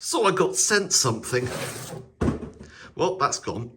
So I got sent something. Well, that's gone.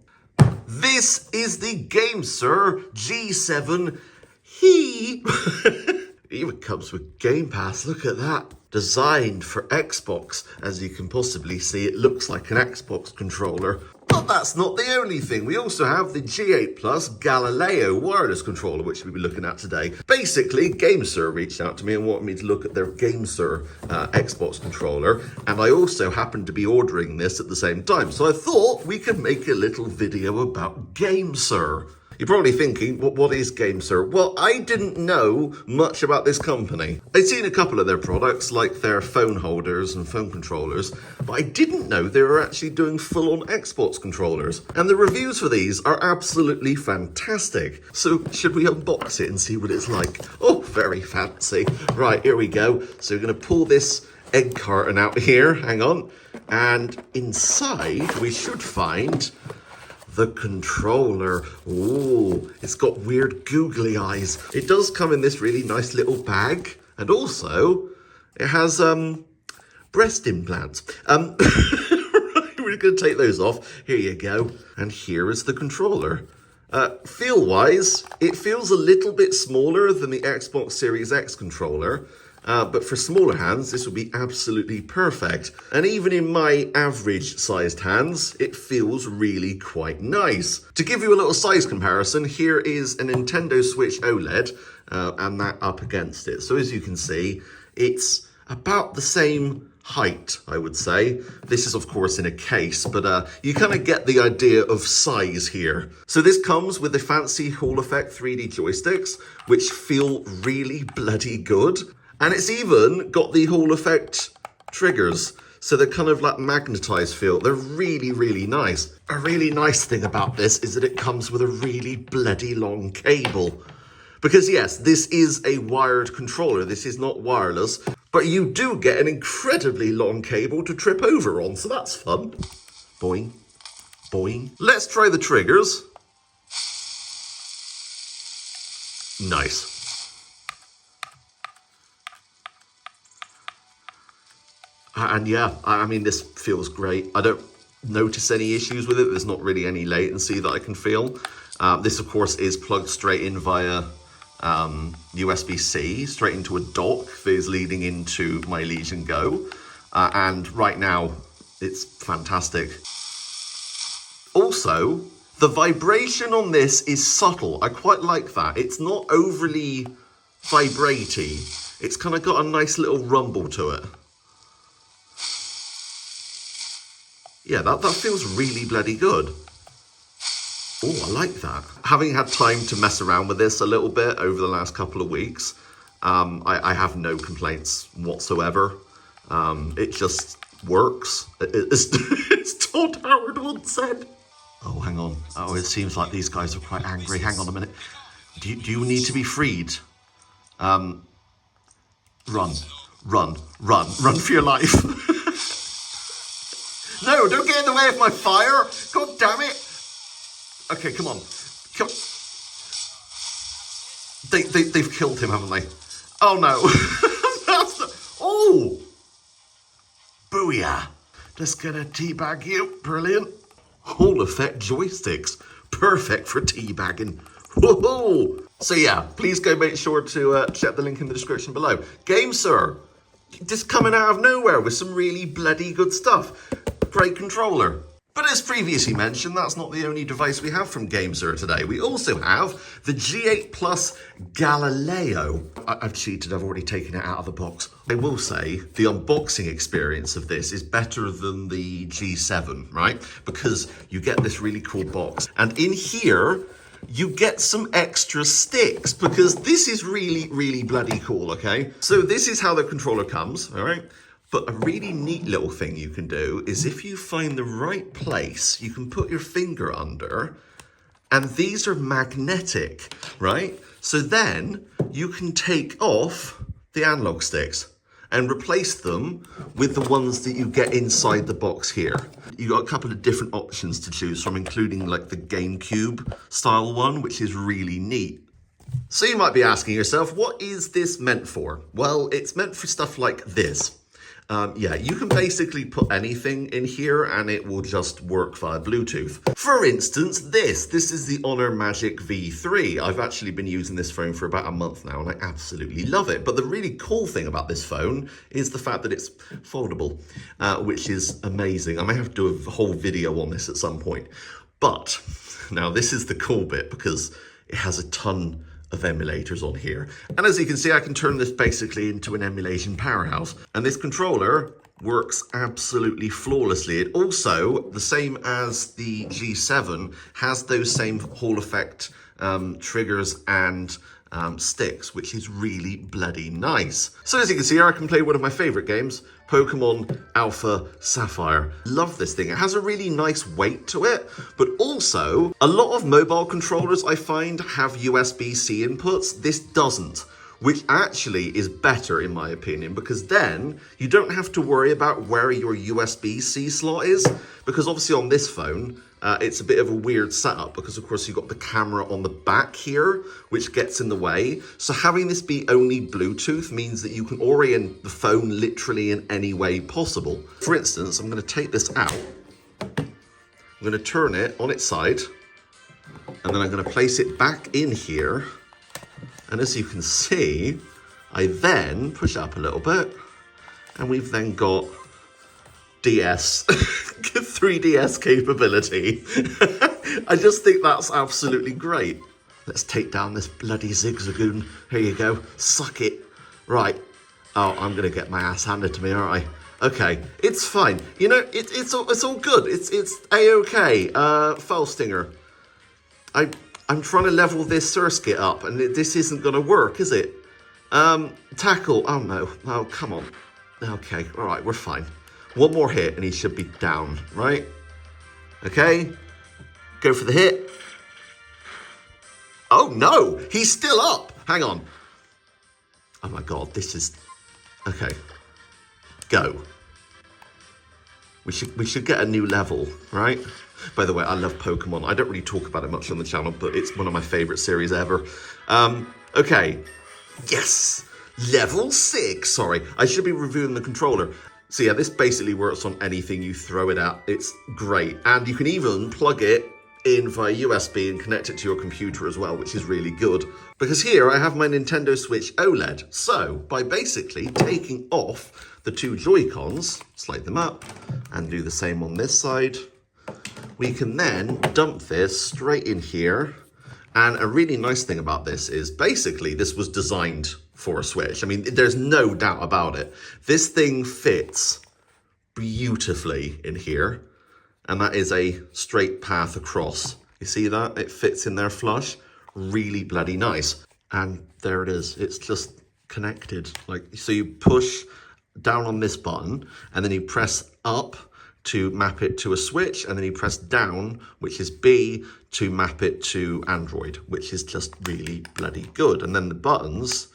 This is the GameSir G7 HE. It even comes with Game Pass, look at that. Designed for Xbox. As you can possibly see, it looks like an Xbox controller. But that's not the only thing. We also have the G8 Plus Galileo wireless controller, which we'll be looking at today. Basically, GameSir reached out to me and wanted me to look at their GameSir Xbox controller. And I also happened to be ordering this at the same time. So I thought we could make a little video about GameSir. You're probably thinking, what is GameSir? Well, I didn't know much about this company. I'd seen a couple of their products, like their phone holders and phone controllers, but I didn't know they were actually doing full-on Xbox controllers. And the reviews for these are absolutely fantastic. So should we unbox it and see what it's like? Oh, very fancy. Right, here we go. So we're going to pull this egg carton out here. Hang on. And inside, we should find the controller. Ooh, it's got weird googly eyes. It does come in this really nice little bag, and also it has breast implants. Right, we're going to take those off. Here you go. And here is the controller. Feel-wise, it feels a little bit smaller than the Xbox Series X controller. But for smaller hands, this would be absolutely perfect. And even in my average sized hands, it feels really quite nice. To give you a little size comparison, here is a Nintendo Switch OLED and that up against it. So as you can see, it's about the same height, I would say. This is of course in a case, but you kind of get the idea of size here. So this comes with the fancy Hall Effect 3D joysticks, which feel really bloody good. And it's even got the Hall Effect triggers. So they're kind of like magnetized feel. They're really, really nice. A really nice thing about this is that it comes with a really bloody long cable. Because yes, this is a wired controller. This is not wireless. But you do get an incredibly long cable to trip over on. So that's fun. Boing, boing. Let's try the triggers. Nice. And yeah, I mean, this feels great. I don't notice any issues with it. There's not really any latency that I can feel. This, of course, is plugged straight in via USB-C, straight into a dock that is leading into my Legion Go. And right now, it's fantastic. Also, the vibration on this is subtle. I quite like that. It's not overly vibraty. It's kind of got a nice little rumble to it. Yeah, that feels really bloody good. Oh, I like that. Having had time to mess around with this a little bit over the last couple of weeks, I have no complaints whatsoever. It just works. It's Todd Howard once said. Oh, hang on. Oh, it seems like these guys are quite angry. Hang on a minute. Do you need to be freed? Run for your life. No, don't get in the way of my fire. God damn it. Okay, come on. Come. They've killed him, haven't they? Oh, no. Oh. Booyah. Just gonna teabag you. Brilliant. Hall Effect joysticks. Perfect for teabagging. Whoa. So yeah, please go make sure to check the link in the description below. GameSir. Just coming out of nowhere with some really bloody good stuff. Great controller. But as previously mentioned, that's not the only device we have from GameSir today. We also have the G8 Plus Galileo. I've cheated, I've already taken it out of the box. I will say the unboxing experience of this is better than the G7, right? Because you get this really cool box. And in here, you get some extra sticks because this is really, really bloody cool, okay? So this is how the controller comes, all right? But a really neat little thing you can do is if you find the right place, you can put your finger under, and these are magnetic, right? So then you can take off the analog sticks and replace them with the ones that you get inside the box here. You got a couple of different options to choose from, including like the GameCube style one, which is really neat. So you might be asking yourself, what is this meant for? Well, it's meant for stuff like this. Yeah, you can basically put anything in here and it will just work via Bluetooth. For instance, this is the Honor Magic V3. I've actually been using this phone for about a month now and I absolutely love it. But the really cool thing about this phone is the fact that it's foldable, which is amazing. I may have to do a whole video on this at some point. But now this is the cool bit because it has a ton of emulators on here. And as you can see, I can turn this basically into an emulation powerhouse. And this controller works absolutely flawlessly. It also, the same as the G7, has those same Hall effect triggers and sticks, which is really bloody nice. So as you can see here, I can play one of my favorite games, Pokemon Alpha Sapphire. Love this thing. It has a really nice weight to it, but also a lot of mobile controllers I find have USB-C inputs. This doesn't, which actually is better in my opinion, because then you don't have to worry about where your USB-C slot is, because obviously on this phone, it's a bit of a weird setup because of course you've got the camera on the back here, which gets in the way. So having this be only Bluetooth means that you can orient the phone literally in any way possible. For instance, I'm going to take this out. I'm going to turn it on its side and then I'm going to place it back in here. And as you can see, I then push up a little bit and we've then got DS, 3DS capability. I just think that's absolutely great. Let's take down this bloody Zigzagoon. Here you go, suck it. Right, oh, I'm gonna get my ass handed to me, aren't I? Okay, it's fine. You know, it's all good. It's A-okay. Foul Stinger. I'm trying to level this circuit up and this isn't gonna work, is it? Tackle, oh no, oh come on. Okay, all right, we're fine. One more hit and he should be down, right? Okay, go for the hit. Oh no, he's still up. Hang on. Oh my God, this is, okay, go. We should get a new level, right? By the way, I love Pokemon. I don't really talk about it much on the channel, but it's one of my favorite series ever. Okay, yes, level 6. Sorry, I should be reviewing the controller. So yeah, this basically works on anything you throw it at. It's great. And you can even plug it in via USB and connect it to your computer as well, which is really good. Because here I have my Nintendo Switch OLED. So by basically taking off the two Joy-Cons, slide them up, and do the same on this side, we can then dump this straight in here. And a really nice thing about this is basically this was designed for a Switch. I mean, there's no doubt about it. This thing fits beautifully in here. And that is a straight path across. You see that? It fits in there flush. Really bloody nice. And there it is. It's just connected. Like, so you push down on this button and then you press up to map it to a Switch, and then you press down, which is B, to map it to Android, which is just really bloody good. And then the buttons,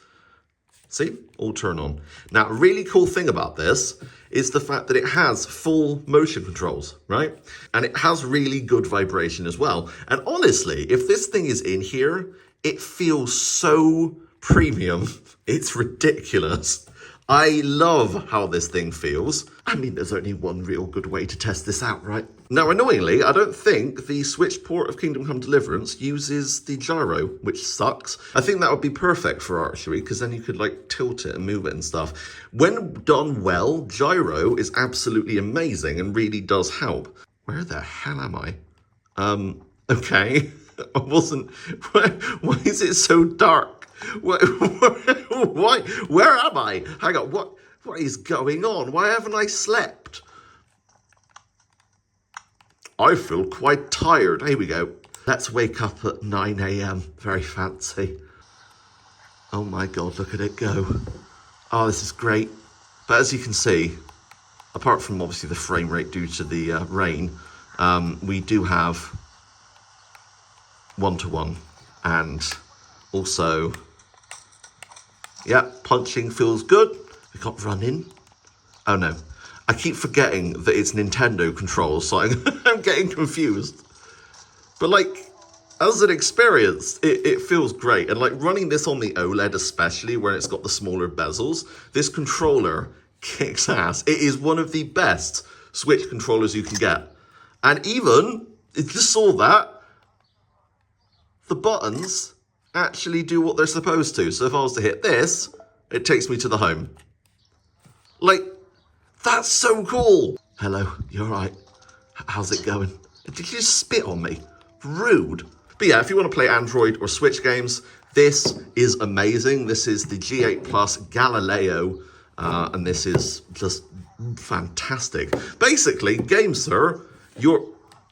see, all turn on. Now, a really cool thing about this is the fact that it has full motion controls, right? And it has really good vibration as well. And honestly, if this thing is in here, it feels so premium. It's ridiculous. I love how this thing feels. I mean, there's only one real good way to test this out, right? Now, annoyingly, I don't think the Switch port of Kingdom Come Deliverance uses the gyro, which sucks. I think that would be perfect for archery, because then you could, like, tilt it and move it and stuff. When done well, gyro is absolutely amazing and really does help. Where the hell am I? Okay. I wasn't... Why is it so dark? Why? Where am I? Hang on, what is going on? Why haven't I slept? I feel quite tired. Here we go. Let's wake up at 9 AM. Very fancy. Oh my God, look at it go. Oh, this is great. But as you can see, apart from obviously the frame rate due to the rain, we do have 1-to-1 and also, yeah, punching feels good. We got running. Oh no, I keep forgetting that it's Nintendo controls, so I'm getting confused. But like, as an experience, it feels great. And like running this on the OLED especially, where it's got the smaller bezels, this controller kicks ass. It is one of the best Switch controllers you can get. And even, if you just saw that, the buttons actually do what they're supposed to. So if I was to hit this, it takes me to the home. Like, that's so cool. Hello, you all right? How's it going? Did you just spit on me? Rude. But yeah, if you want to play Android or Switch games, this is amazing. This is the G8 Plus Galileo, and this is just fantastic. Basically, GameSir,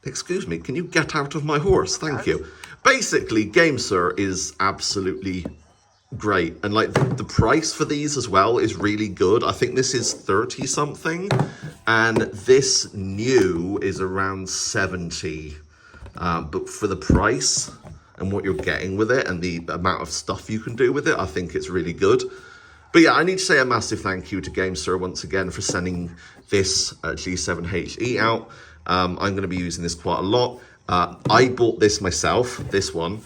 excuse me, can you get out of my horse? Thank you. Basically, GameSir is absolutely great. And like the price for these as well is really good. I think this is 30 something, and this new is around 70. But for the price and what you're getting with it and the amount of stuff you can do with it, I think it's really good. But yeah, I need to say a massive thank you to GameSir once again for sending this G7 HE out. I'm going to be using this quite a lot. I bought this myself, this one,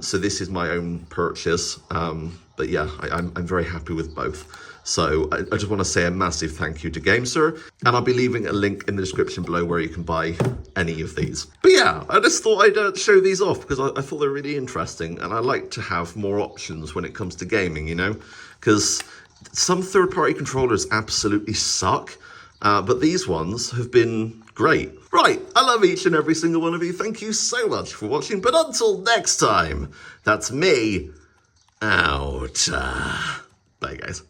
so this is my own purchase. But yeah, I'm very happy with both. So I just want to say a massive thank you to GameSir, and I'll be leaving a link in the description below where you can buy any of these. But yeah, I just thought I'd show these off because I thought they're really interesting, and I like to have more options when it comes to gaming, you know, because some third-party controllers absolutely suck, but these ones have been great. Right, I love each and every single one of you. Thank you so much for watching, but until next time, that's me out. Bye, guys.